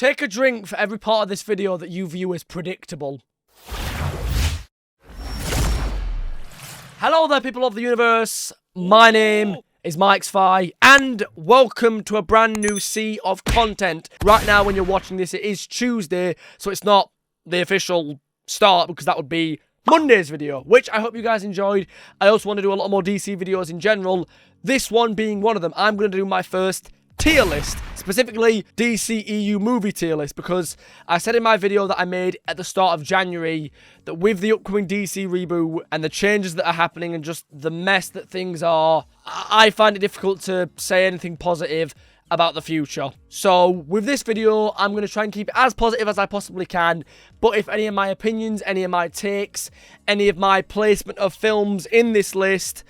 Take a drink for every part of this video that you view as predictable. Hello there, people of the universe. My name is MichSciFi, and welcome to a brand new sea of content. Right now, when you're watching this, it is Tuesday, so it's not the official start, because that would be Monday's video, which I hope you guys enjoyed. I also want to do a lot more DC videos in general, this one being one of them. I'm going to do my first tier list, specifically DCEU movie tier list, because I said in my video that I made at the start of January that with the upcoming DC reboot and the changes that are happening and just the mess that things are, I find it difficult to say anything positive about the future. So with this video, I'm going to try and keep it as positive as I possibly can, but if any of my opinions, any of my takes, any of my placement of films in this list,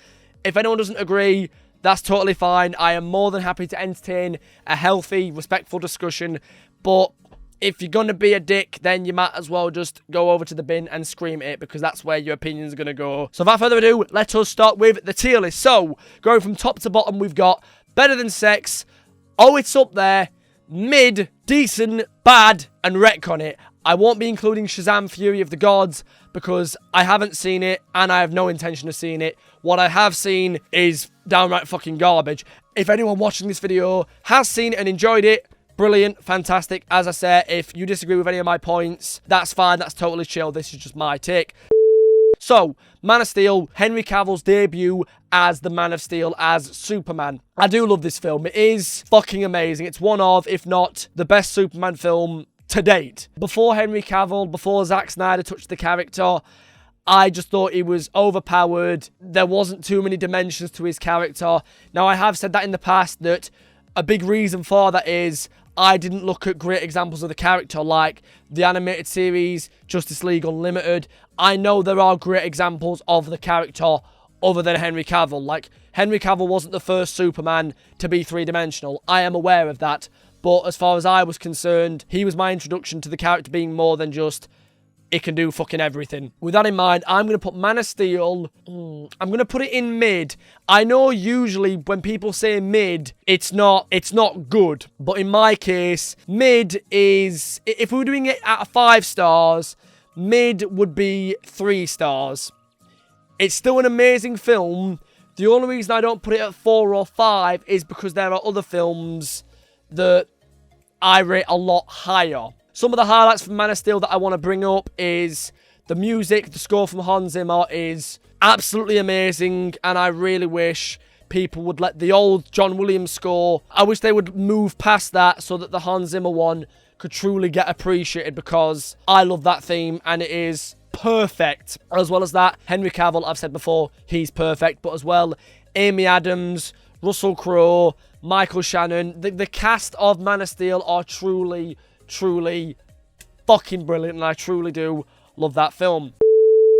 if anyone doesn't agree, that's totally fine. I am more than happy to entertain a healthy, respectful discussion. But if you're going to be a dick, then you might as well just go over to the bin and scream it, because that's where your opinion's going to go. So without further ado, let us start with the tier list. So, going from top to bottom, we've got Better Than Sex, Oh It's Up There, Mid, Decent, Bad, and Retcon It. I won't be including Shazam! Fury of the Gods because I haven't seen it and I have no intention of seeing it. What I have seen is downright fucking garbage. If anyone watching this video has seen it and enjoyed it, brilliant, fantastic. As I said, if you disagree with any of my points, that's fine, that's totally chill. This is just my take. So, Man of Steel, Henry Cavill's debut as the Man of Steel, as Superman. I do love this film. It is fucking amazing. It's one of, if not the best Superman film to date. Before Henry Cavill, before Zack Snyder touched the character, I just thought he was overpowered. There wasn't too many dimensions to his character. Now, I have said that in the past, that a big reason for that is I didn't look at great examples of the character, like the animated series, Justice League Unlimited. I know there are great examples of the character other than Henry Cavill. Like, Henry Cavill wasn't the first Superman to be three-dimensional. I am aware of that. But as far as I was concerned, he was my introduction to the character being more than just, it can do fucking everything. With that in mind, I'm going to put Man of Steel, I'm going to put it in mid. I know usually when people say mid, it's not good. But in my case, mid is, if we were doing it out of 5 stars, mid would be 3 stars. It's still an amazing film. The only reason I don't put it at 4 or 5 is because there are other films that I rate a lot higher. Some of the highlights from Man of Steel that I want to bring up is the music. The score from Hans Zimmer is absolutely amazing, and I really wish people would let the old John Williams score, I wish they would move past that so that the Hans Zimmer one could truly get appreciated, because I love that theme and it is perfect. As well as that, Henry Cavill, I've said before, he's perfect, but as well, Amy Adams, Russell Crowe, Michael Shannon, the cast of Man of Steel are truly fucking brilliant, and I truly do love that film.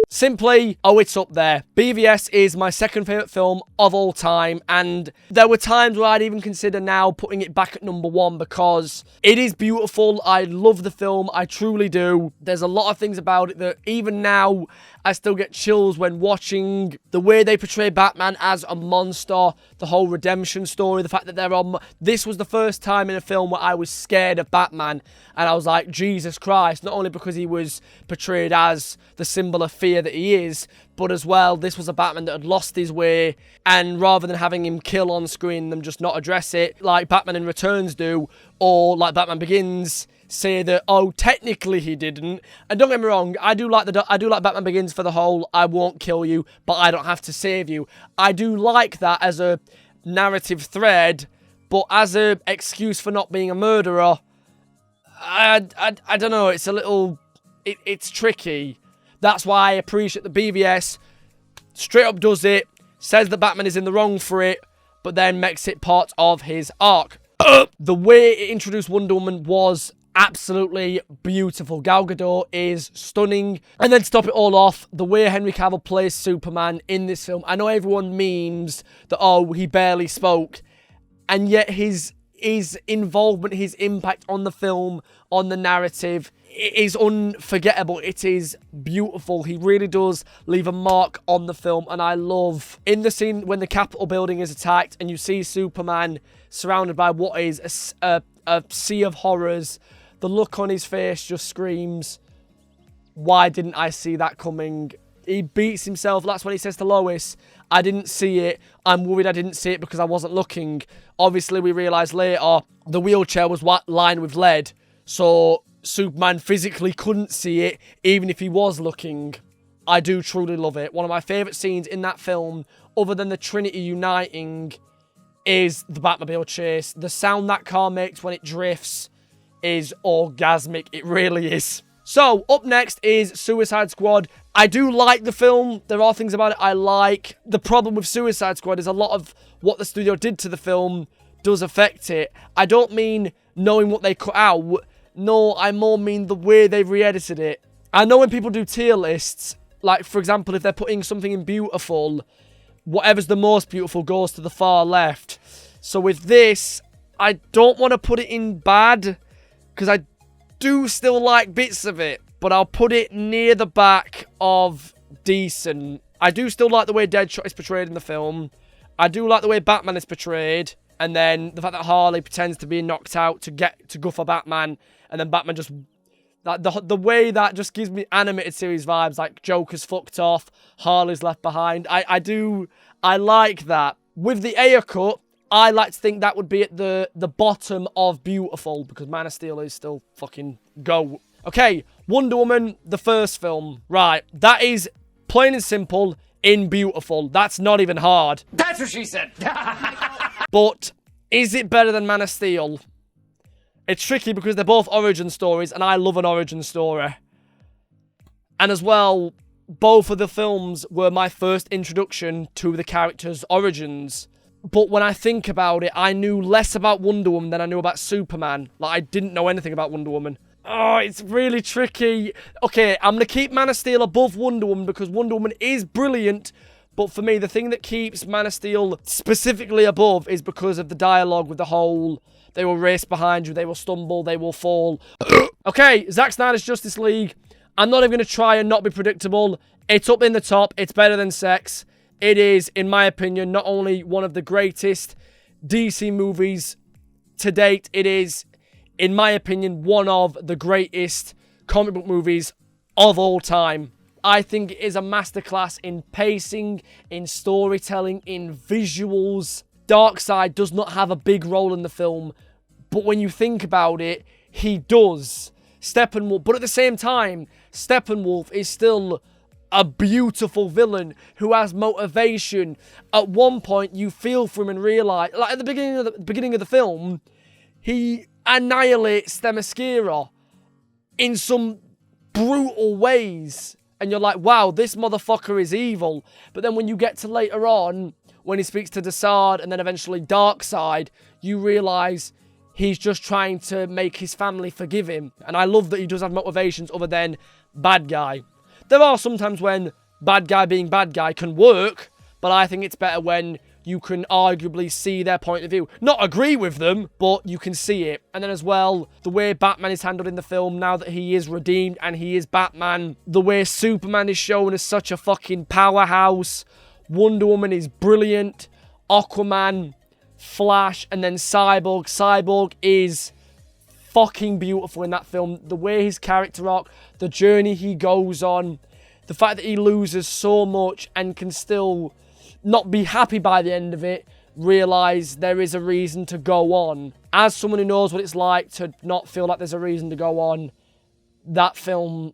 Simply, oh, it's up there. BVS is my second favourite film of all time, and there were times where I'd even consider now putting it back at number 1 because it is beautiful. I love the film, I truly do. There's a lot of things about it that even now I still get chills when watching. The way they portray Batman as a monster, the whole redemption story, the fact that they're on... This was the first time in a film where I was scared of Batman, and I was like, Jesus Christ, not only because he was portrayed as the symbol of fear that he is, but as well, this was a Batman that had lost his way, and rather than having him kill on screen, them just not address it, like Batman in Returns do, or like Batman Begins, say that, oh, technically he didn't. And don't get me wrong, I do like Batman Begins for the whole, I won't kill you, but I don't have to save you. I do like that as a narrative thread, but as a excuse for not being a murderer, I don't know, it's a little, it's tricky. That's why I appreciate the BVS straight up does it, says that Batman is in the wrong for it, but then makes it part of his arc. The way it introduced Wonder Woman was absolutely beautiful. Gal Gadot is stunning. And then to top it all off, the way Henry Cavill plays Superman in this film. I know everyone memes that, oh, he barely spoke, and yet his involvement, his impact on the film, on the narrative, it is unforgettable. It is beautiful. He really does leave a mark on the film, and I love in the scene when the Capitol building is attacked and you see Superman surrounded by what is a sea of horrors. The look on his face just screams, why didn't I see that coming? He beats himself. That's when he says to Lois, I didn't see it. I'm worried I didn't see it because I wasn't looking. Obviously, we realise later the wheelchair was lined with lead. So Superman physically couldn't see it, even if he was looking. I do truly love it. One of my favourite scenes in that film, other than the Trinity uniting, is the Batmobile chase. The sound that car makes when it drifts is orgasmic. It really is. So, up next is Suicide Squad. I do like the film. There are things about it I like. The problem with Suicide Squad is a lot of what the studio did to the film does affect it. I don't mean knowing what they cut out. No, I more mean the way they've re-edited it. I know when people do tier lists, like, for example, if they're putting something in beautiful, whatever's the most beautiful goes to the far left. So with this, I don't want to put it in bad, because I do still like bits of it, but I'll put it near the back of decent. I do still like the way Deadshot is portrayed in the film. I do like the way Batman is portrayed. And then the fact that Harley pretends to be knocked out to go for Batman, and then Batman just... The way that just gives me animated series vibes, like Joker's fucked off, Harley's left behind. I like that. With the Ayer cut, I like to think that would be at the bottom of beautiful, because Man of Steel is still fucking go. Okay, Wonder Woman, the first film. Right, that is plain and simple in beautiful. That's not even hard. That's what she said. But is it better than Man of Steel? It's tricky because they're both origin stories, and I love an origin story. And as well, both of the films were my first introduction to the characters' origins. But when I think about it, I knew less about Wonder Woman than I knew about Superman. Like, I didn't know anything about Wonder Woman. Oh, it's really tricky. Okay, I'm going to keep Man of Steel above Wonder Woman because Wonder Woman is brilliant. But for me, the thing that keeps Man of Steel specifically above is because of the dialogue with the whole, they will race behind you, they will stumble, they will fall. Okay, Zack Snyder's Justice League. I'm not even going to try and not be predictable. It's up in the top. It's better than Sex. It is, in my opinion, not only one of the greatest DC movies to date, it is, in my opinion, one of the greatest comic book movies of all time. I think it is a masterclass in pacing, in storytelling, in visuals. Darkseid does not have a big role in the film, but when you think about it, he does. Steppenwolf, but at the same time, Steppenwolf is still a beautiful villain who has motivation. At one point, you feel for him and realize, like at the beginning of the film, he annihilates Themyscira in some brutal ways. And you're like, wow, this motherfucker is evil. But then when you get to later on, when he speaks to Desaad and then eventually Darkseid, you realise he's just trying to make his family forgive him. And I love that he does have motivations other than bad guy. There are sometimes when bad guy being bad guy can work, but I think it's better when you can arguably see their point of view. Not agree with them, but you can see it. And then as well, the way Batman is handled in the film, now that he is redeemed and he is Batman, the way Superman is shown as such a fucking powerhouse, Wonder Woman is brilliant, Aquaman, Flash, and then Cyborg. Cyborg is fucking beautiful in that film. The way his character arc, the journey he goes on, the fact that he loses so much and can still not be happy by the end of it, realise there is a reason to go on. As someone who knows what it's like to not feel like there's a reason to go on, that film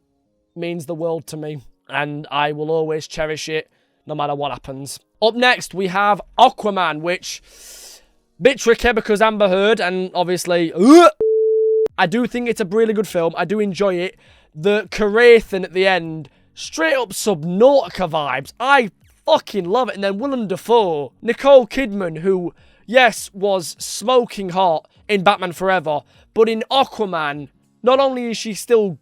means the world to me. And I will always cherish it, no matter what happens. Up next, we have Aquaman, which, bit tricky because Amber Heard, and obviously, I do think it's a really good film. I do enjoy it. The Karathan at the end, straight up Subnautica vibes. I fucking love it. And then Willem Dafoe, Nicole Kidman, who, yes, was smoking hot in Batman Forever, but in Aquaman, not only is she still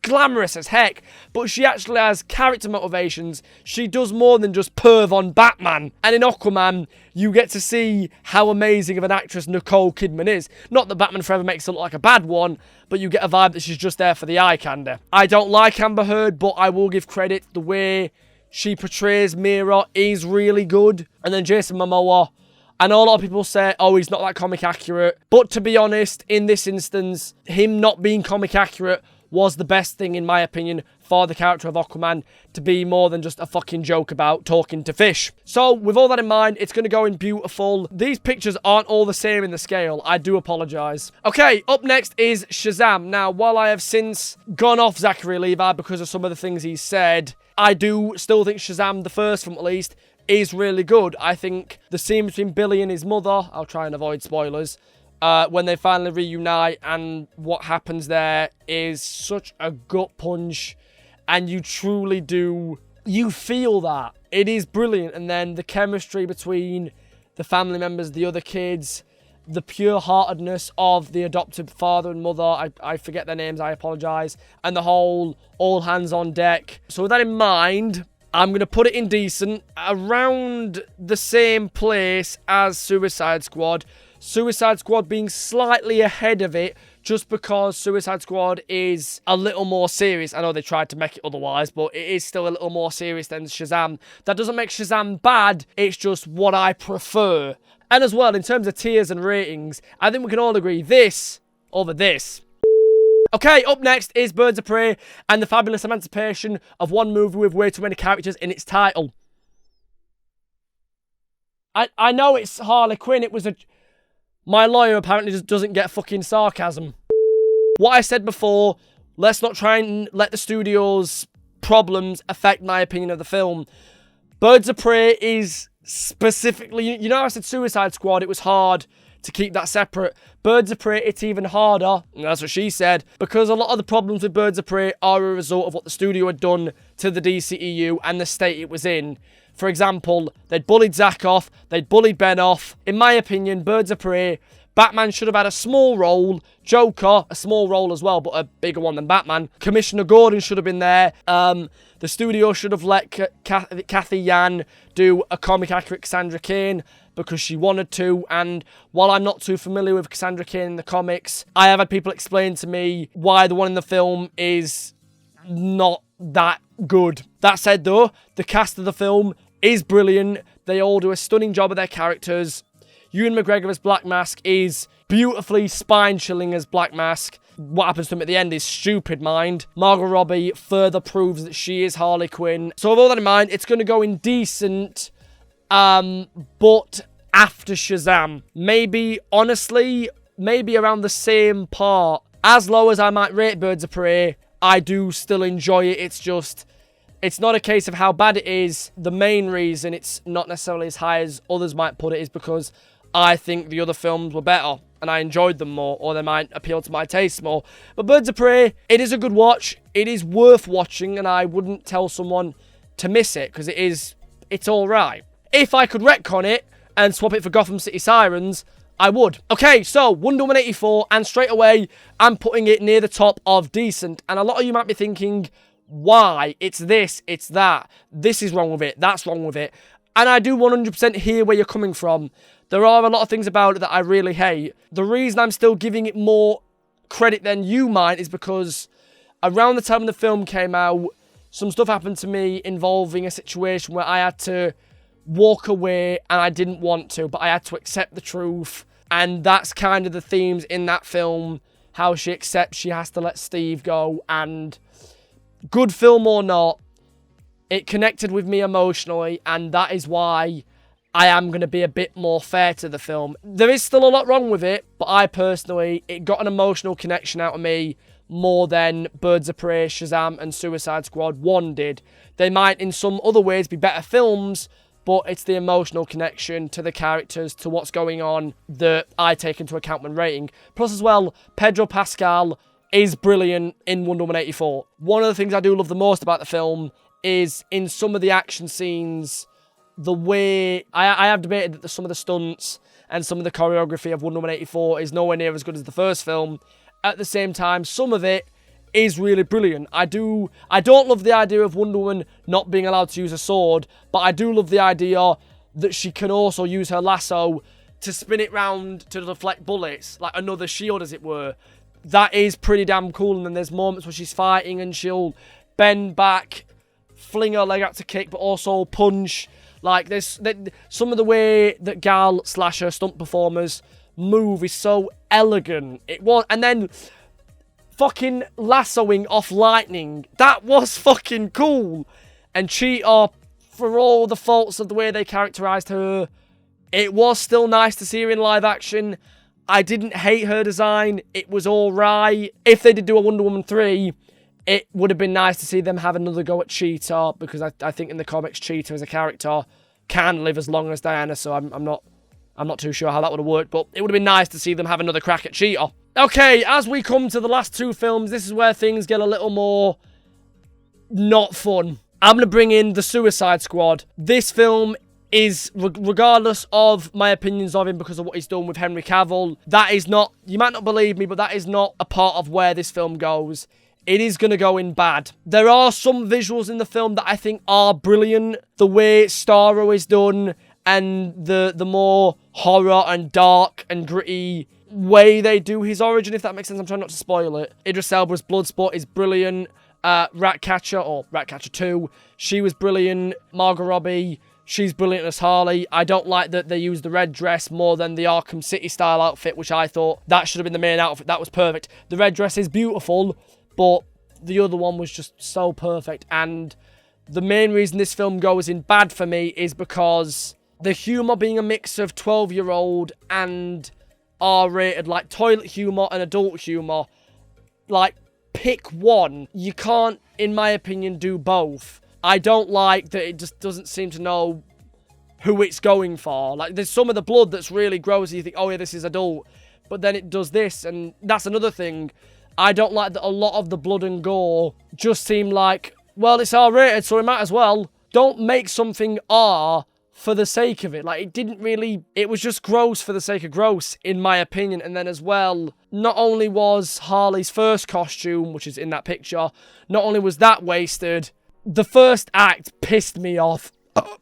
glamorous as heck, but she actually has character motivations. She does more than just perv on Batman. And in Aquaman, you get to see how amazing of an actress Nicole Kidman is. Not that Batman Forever makes her look like a bad one, but you get a vibe that she's just there for the eye candy. I don't like Amber Heard, but I will give credit. The way she portrays Mira is really good. And then Jason Momoa, I know a lot of people say, oh, he's not that comic accurate. But to be honest, in this instance, him not being comic accurate was the best thing, in my opinion, for the character of Aquaman to be more than just a fucking joke about talking to fish. So, with all that in mind, it's going to go in beautiful. These pictures aren't all the same in the scale. I do apologise. Okay, up next is Shazam. Now, while I have since gone off Zachary Levi because of some of the things he said, I do still think Shazam, the first film at least, is really good. I think the scene between Billy and his mother, I'll try and avoid spoilers, when they finally reunite and what happens there is such a gut punch, and you truly do, you feel that. It is brilliant. And then the chemistry between the family members, the other kids, the pure-heartedness of the adopted father and mother, I forget their names, I apologise, and the whole all hands on deck. So with that in mind, I'm going to put it in decent, around the same place as Suicide Squad. Suicide Squad being slightly ahead of it, just because Suicide Squad is a little more serious. I know they tried to make it otherwise, but it is still a little more serious than Shazam. That doesn't make Shazam bad, it's just what I prefer. And as well, in terms of tiers and ratings, I think we can all agree this over this. Okay, up next is Birds of Prey and the fabulous emancipation of one movie with way too many characters in its title. I know it's Harley Quinn, it was a... My lawyer apparently just doesn't get fucking sarcasm. What I said before, let's not try and let the studio's problems affect my opinion of the film. Birds of Prey is specifically... You know how I said Suicide Squad, it was hard to keep that separate. Birds of Prey, it's even harder, and that's what she said, because a lot of the problems with Birds of Prey are a result of what the studio had done to the DCEU and the state it was in. For example, they'd bullied Zack off, they'd bullied Ben off. In my opinion, Birds of Prey, Batman should have had a small role, Joker, a small role as well, but a bigger one than Batman. Commissioner Gordon should have been there. The studio should have let Kathy Yan do a comic accurate Cassandra Cain, because she wanted to, and while I'm not too familiar with Cassandra Cain in the comics, I have had people explain to me why the one in the film is not that good. That said though, the cast of the film is brilliant. They all do a stunning job of their characters. Ewan McGregor as Black Mask is beautifully spine-chilling as Black Mask. What happens to him at the end is stupid, mind. Margot Robbie further proves that she is Harley Quinn. So with all that in mind, it's going to go in decent... but after Shazam, maybe, honestly, maybe around the same part. As low as I might rate Birds of Prey, I do still enjoy it. It's just, it's not a case of how bad it is. The main reason it's not necessarily as high as others might put it is because I think the other films were better and I enjoyed them more, or they might appeal to my taste more. But Birds of Prey, it is a good watch. It is worth watching, and I wouldn't tell someone to miss it because it's all right. If I could retcon it and swap it for Gotham City Sirens, I would. Okay, so Wonder Woman 84, and straight away, I'm putting it near the top of decent. And a lot of you might be thinking, why? It's this, it's that. This is wrong with it, that's wrong with it. And I do 100% hear where you're coming from. There are a lot of things about it that I really hate. The reason I'm still giving it more credit than you might is because around the time the film came out, some stuff happened to me involving a situation where I had to walk away, and I didn't want to, but I had to accept the truth. And that's kind of the themes in that film, how she accepts she has to let Steve go. And good film or not, it connected with me emotionally, and that is why I am going to be a bit more fair to the film. There is still a lot wrong with it, but I personally, it got an emotional connection out of me more than Birds of Prey, Shazam, and Suicide Squad 1 did. They might in some other ways be better films, but it's the emotional connection to the characters, to what's going on, that I take into account when rating. Plus as well, Pedro Pascal is brilliant in Wonder Woman 84. One of the things I do love the most about the film is in some of the action scenes, the way... I have debated that some of the stunts and some of the choreography of Wonder Woman 84 is nowhere near as good as the first film. At the same time, some of it is really brilliant. I don't love the idea of Wonder Woman not being allowed to use a sword, but I do love the idea that she can also use her lasso to spin it round to deflect bullets, like another shield as it were. That is pretty damn cool. And then there's moments where she's fighting and she'll bend back, fling her leg out to kick, but also punch. Like, some of the way that Gal / her stunt performers move is so elegant. It was, and then fucking lassoing off lightning. That was fucking cool. And Cheetah, for all the faults of the way they characterized her, it was still nice to see her in live action. I didn't hate her design. It was alright. If they did do a Wonder Woman 3, it would have been nice to see them have another go at Cheetah, because I think in the comics, Cheetah as a character can live as long as Diana, so I'm not too sure how that would have worked, but it would have been nice to see them have another crack at Cheetah. Okay, as we come to the last two films, this is where things get a little more not fun. I'm going to bring in The Suicide Squad. This film is, regardless of my opinions of him because of what he's done with Henry Cavill, that is not, you might not believe me, but that is not a part of where this film goes. It is going to go in bad. There are some visuals in the film that I think are brilliant. The way Starro is done and the more horror and dark and gritty way they do his origin, if that makes sense. I'm trying not to spoil it. Idris Elba's Bloodsport is brilliant. Ratcatcher 2, she was brilliant. Margot Robbie, she's brilliant as Harley. I don't like that they use the red dress more than the Arkham City style outfit, which I thought that should have been the main outfit. That was perfect. The red dress is beautiful, but the other one was just so perfect. And the main reason this film goes in bad for me is because the humour being a mix of 12-year-old and R-rated, like toilet humour and adult humour, like, pick one. You can't, in my opinion, do both. I don't like that it just doesn't seem to know who it's going for. Like, there's some of the blood that's really gross and you think, oh yeah, this is adult. But then it does this, and that's another thing. I don't like that a lot of the blood and gore just seem like, well, it's R-rated, so it might as well. Don't make something R for the sake of it. Like, it didn't really, it was just gross for the sake of gross, in my opinion. And then as well, not only was Harley's first costume, which is in that picture, not only was that wasted, the first act pissed me off.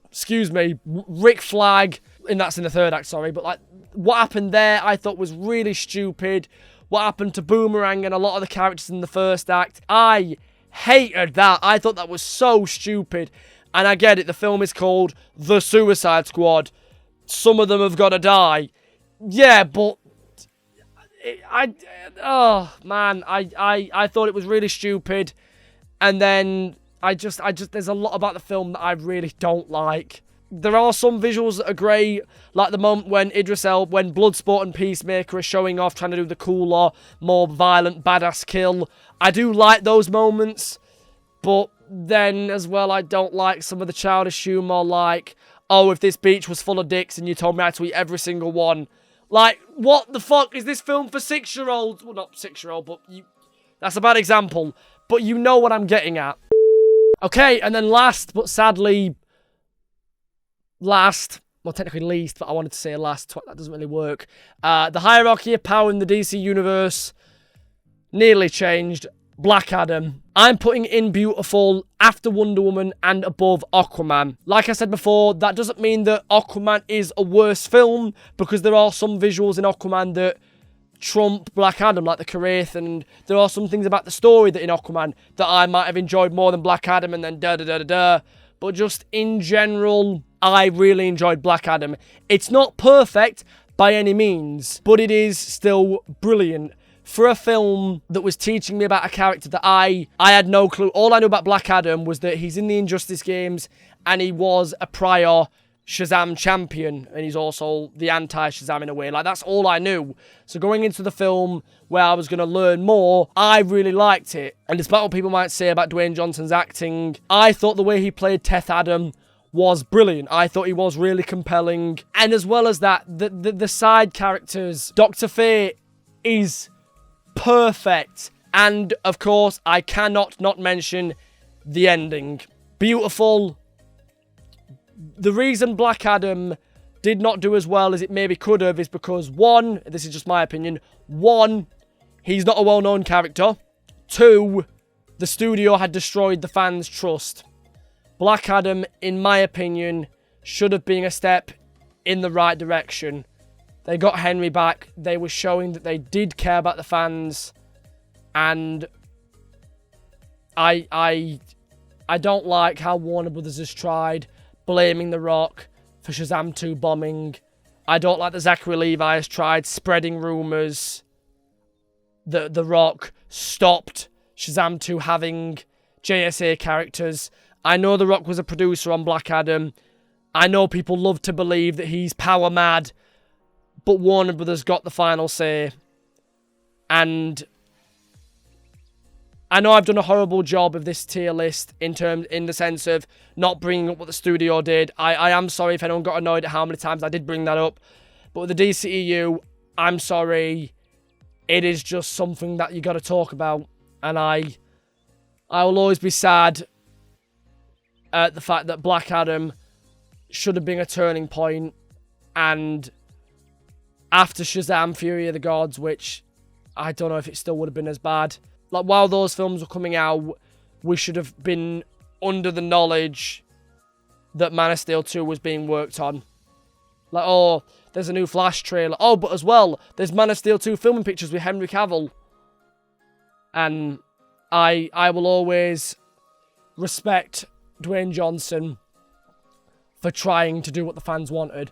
Excuse me. Rick Flag, and that's in the third act, sorry, but like, what happened there I thought was really stupid. What happened to Boomerang and a lot of the characters in the first act, I hated that. I thought that was so stupid. And I get it, the film is called The Suicide Squad. Some of them have got to die. Yeah, but I thought it was really stupid. And then I just there's a lot about the film that I really don't like. There are some visuals that are great, like the moment when when Bloodsport and Peacemaker are showing off, trying to do the cooler, more violent, badass kill. I do like those moments, but then as well, I don't like some of the childish humor, like, oh, if this beach was full of dicks and you told me I had to eat every single one. Like, what the fuck is this film for 6-year-olds? Well, not 6-year-old, but that's a bad example. But you know what I'm getting at. Okay, and then last, but sadly, well, technically least, but I wanted to say last. That doesn't really work. The hierarchy of power in the DC universe nearly changed. Black Adam. I'm putting in beautiful after Wonder Woman and above Aquaman. Like I said before, that doesn't mean that Aquaman is a worse film, because there are some visuals in Aquaman that trump Black Adam, like the Kareth, and there are some things about the story that in Aquaman that I might have enjoyed more than Black Adam, and then da-da-da-da-da. But just in general, I really enjoyed Black Adam. It's not perfect by any means, but it is still brilliant. For a film that was teaching me about a character that I had no clue. All I knew about Black Adam was that he's in the Injustice games and he was a prior Shazam champion, and he's also the anti-Shazam in a way. Like, that's all I knew. So going into the film where I was going to learn more, I really liked it. And despite what people might say about Dwayne Johnson's acting, I thought the way he played Teth Adam was brilliant. I thought he was really compelling. And as well as that, the side characters, Dr. Fate is perfect. And of course, I cannot not mention the ending. Beautiful. The reason Black Adam did not do as well as it maybe could have is because, one, this is just my opinion, one, he's not a well-known character. Two, the studio had destroyed the fans' trust. Black Adam, in my opinion, should have been a step in the right direction. They got Henry back. They were showing that they did care about the fans. And I don't like how Warner Brothers has tried blaming The Rock for Shazam 2 bombing. I don't like that Zachary Levi has tried spreading rumours that The Rock stopped Shazam 2 having JSA characters. I know The Rock was a producer on Black Adam. I know people love to believe that he's power mad, but Warner Brothers got the final say. And I know I've done a horrible job of this tier list in the sense of not bringing up what the studio did. I am sorry if anyone got annoyed at how many times I did bring that up. But with the DCEU, I'm sorry. It is just something that you got to talk about. And I will always be sad at the fact that Black Adam should have been a turning point. And after Shazam, Fury of the Gods, which I don't know if it still would have been as bad. Like, while those films were coming out, we should have been under the knowledge that Man of Steel 2 was being worked on. Like, oh, there's a new Flash trailer. Oh, but as well, there's Man of Steel 2 filming pictures with Henry Cavill. And I will always respect Dwayne Johnson for trying to do what the fans wanted.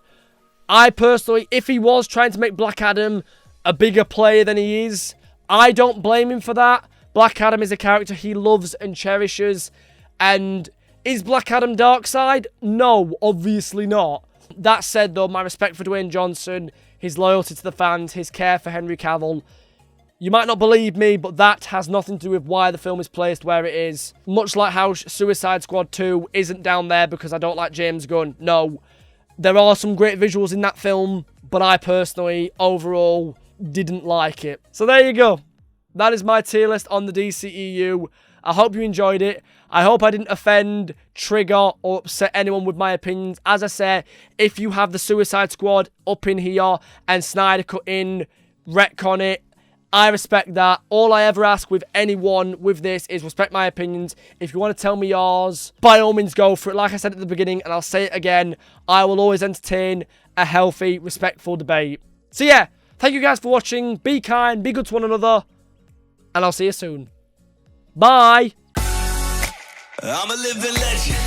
I personally, if he was trying to make Black Adam a bigger player than he is, I don't blame him for that. Black Adam is a character he loves and cherishes. And is Black Adam Darkseid? No, obviously not. That said, though, my respect for Dwayne Johnson, his loyalty to the fans, his care for Henry Cavill. You might not believe me, but that has nothing to do with why the film is placed where it is. Much like how Suicide Squad 2 isn't down there because I don't like James Gunn. No, there are some great visuals in that film, but I personally, overall, didn't like it. So there you go. That is my tier list on the DCEU. I hope you enjoyed it. I hope I didn't offend, trigger, or upset anyone with my opinions. As I say, if you have the Suicide Squad up in here and Snyder cut in, retcon it, I respect that. All I ever ask with anyone with this is respect my opinions. If you want to tell me yours, by all means go for it. Like I said at the beginning, and I'll say it again, I will always entertain a healthy, respectful debate. So yeah, thank you guys for watching. Be kind, be good to one another, and I'll see you soon. Bye. I'm a living legend.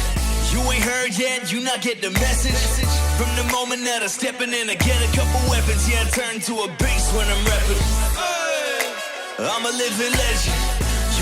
You ain't heard yet, you not get the message. From the moment that I'm stepping in, I get a couple weapons. Yeah, I turn to a beast when I'm repping. I'm a living legend.